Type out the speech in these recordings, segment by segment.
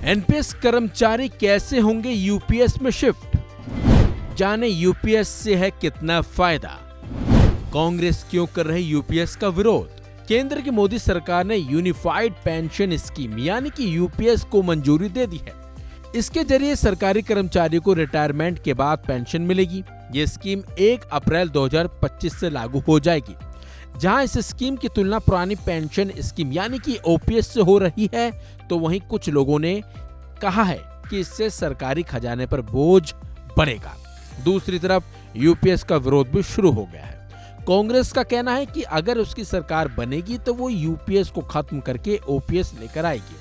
NPS कर्मचारी कैसे होंगे यूपीएस में शिफ्ट? जाने यूपीएस से है कितना फायदा? कांग्रेस क्यों कर रही यूपीएस का विरोध? केंद्र की मोदी सरकार ने यूनिफाइड पेंशन स्कीम यानी कि यूपीएस को मंजूरी दे दी है। इसके जरिए सरकारी कर्मचारियों को रिटायरमेंट के बाद पेंशन मिलेगी। ये स्कीम 1 अप्रैल 2025 से लागू हो जाएगी। जहां इस स्कीम की तुलना पुरानी पेंशन स्कीम यानी कि ओपीएस से हो रही है, तो वहीं कुछ लोगों ने कहा है कि इससे सरकारी खजाने पर बोझ बढ़ेगा। दूसरी तरफ यूपीएस का विरोध भी शुरू हो गया है। कांग्रेस का कहना है कि अगर उसकी सरकार बनेगी तो वो यूपीएस को खत्म करके ओपीएस लेकर आएगी।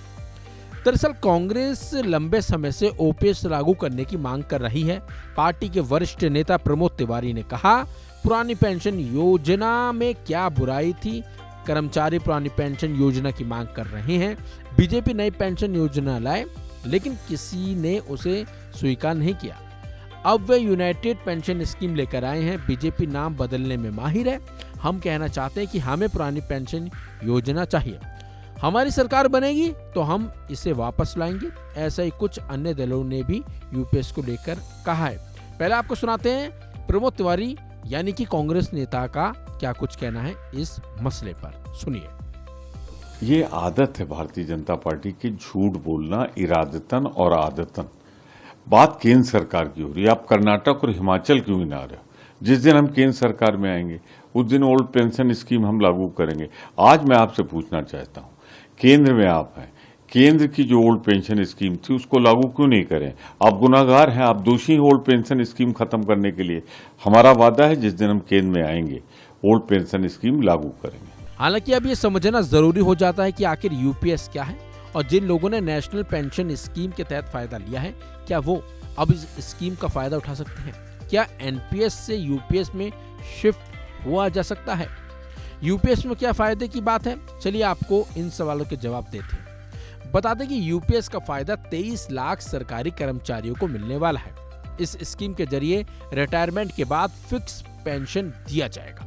दरअसल कांग्रेस लंबे समय से ओपीएस लागू करने की मांग कर रही है। पार्टी के वरिष्ठ नेता प्रमोद तिवारी ने कहा, पुरानी पेंशन योजना में क्या बुराई थी? कर्मचारी पुरानी पेंशन योजना की मांग कर रहे हैं। बीजेपी नई पेंशन योजना लाए, लेकिन किसी ने उसे स्वीकार नहीं किया। अब वे यूनाइटेड पेंशन स्कीम लेकर आए हैं। बीजेपी नाम बदलने में माहिर है। हम कहना चाहते हैं कि हमें पुरानी पेंशन योजना चाहिए। हमारी सरकार बनेगी तो हम इसे वापस लाएंगे। ऐसा ही कुछ अन्य दलों ने भी यूपीएस को लेकर कहा है। पहले आपको सुनाते हैं प्रमोद तिवारी यानी कि कांग्रेस नेता का क्या कुछ कहना है इस मसले पर। सुनिए। ये आदत है भारतीय जनता पार्टी की, झूठ बोलना इरादतन और आदतन। बात केंद्र सरकार की हो रही है। आप कर्नाटक और हिमाचल क्यों गिना रहे हो? जिस दिन हम केंद्र सरकार में आएंगे उस दिन ओल्ड पेंशन स्कीम हम लागू करेंगे। आज मैं आपसे पूछना चाहता हूं, केंद्र में आप हैं, केंद्र की जो ओल्ड पेंशन स्कीम थी उसको लागू क्यों नहीं करें? आप गुनाहगार हैं, आप दोषी हैं ओल्ड पेंशन स्कीम खत्म करने के लिए। हमारा वादा है जिस दिन हम केंद्र में आएंगे ओल्ड पेंशन स्कीम लागू करेंगे। हालांकि अब ये समझना जरूरी हो जाता है कि आखिर यूपीएस क्या है और जिन लोगों ने नेशनल पेंशन स्कीम के तहत फायदा लिया है, क्या वो अब इस स्कीम का फायदा उठा सकते हैं? क्या एनपीएस से यूपीएस में शिफ्ट हुआ जा सकता है? यूपीएस में क्या फायदे की बात है? चलिए आपको इन सवालों के जवाब देते हैं। बता दें कि यूपीएस का फायदा 23 लाख सरकारी कर्मचारियों को मिलने वाला है। इस स्कीम के जरिए रिटायरमेंट के बाद फिक्स पेंशन दिया जाएगा,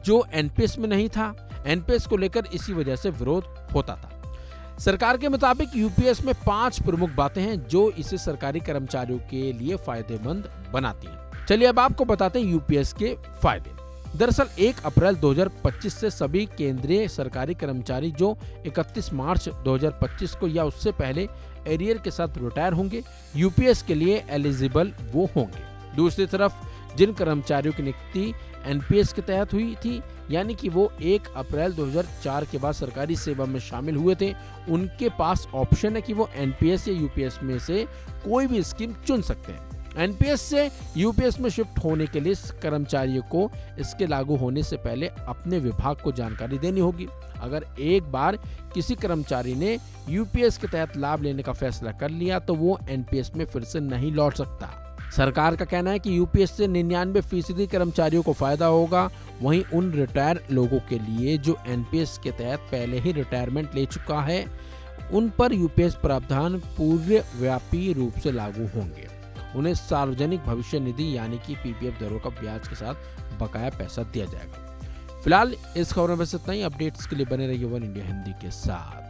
जो एनपीएस में नहीं था। एनपीएस को लेकर इसी वजह से विरोध होता था। सरकार के मुताबिक यूपीएस में 5 प्रमुख बातें हैं जो इसे सरकारी कर्मचारियों के लिए फायदेमंद बनाती हैं। चलिए अब आपको बताते हैं यूपीएस के फायदे। दरअसल 1 अप्रैल 2025 से सभी केंद्रीय सरकारी कर्मचारी जो 31 मार्च 2025 को या उससे पहले एरियर के साथ रिटायर होंगे, यूपीएस के लिए एलिजिबल वो होंगे। दूसरी तरफ जिन कर्मचारियों की नियुक्ति एनपीएस के तहत हुई थी, यानी कि वो 1 अप्रैल 2004 के बाद सरकारी सेवा में शामिल हुए थे, उनके पास ऑप्शन है कि वो एनपीएस या यूपीएस में से कोई भी स्कीम चुन सकते हैं। एनपीएस से यूपीएस में शिफ्ट होने के लिए कर्मचारियों को इसके लागू होने से पहले अपने विभाग को जानकारी देनी होगी। अगर एक बार किसी कर्मचारी ने यूपीएस के तहत लाभ लेने का फैसला कर लिया तो वो एनपीएस में फिर से नहीं लौट सकता। सरकार का कहना है कि यूपीएस से 99% कर्मचारियों को फायदा होगा। वहीं उन रिटायर लोगों के लिए जो एनपीएस के तहत पहले ही रिटायरमेंट ले चुका है, उन पर यूपीएस प्रावधान पूर्वव्यापी रूप से लागू होंगे। उन्हें सार्वजनिक भविष्य निधि यानी कि पीपीएफ दरों का ब्याज के साथ बकाया पैसा दिया जाएगा। फिलहाल इस खबर में बस इतना ही। अपडेट्स के लिए बने रहिए वन इंडिया हिंदी के साथ।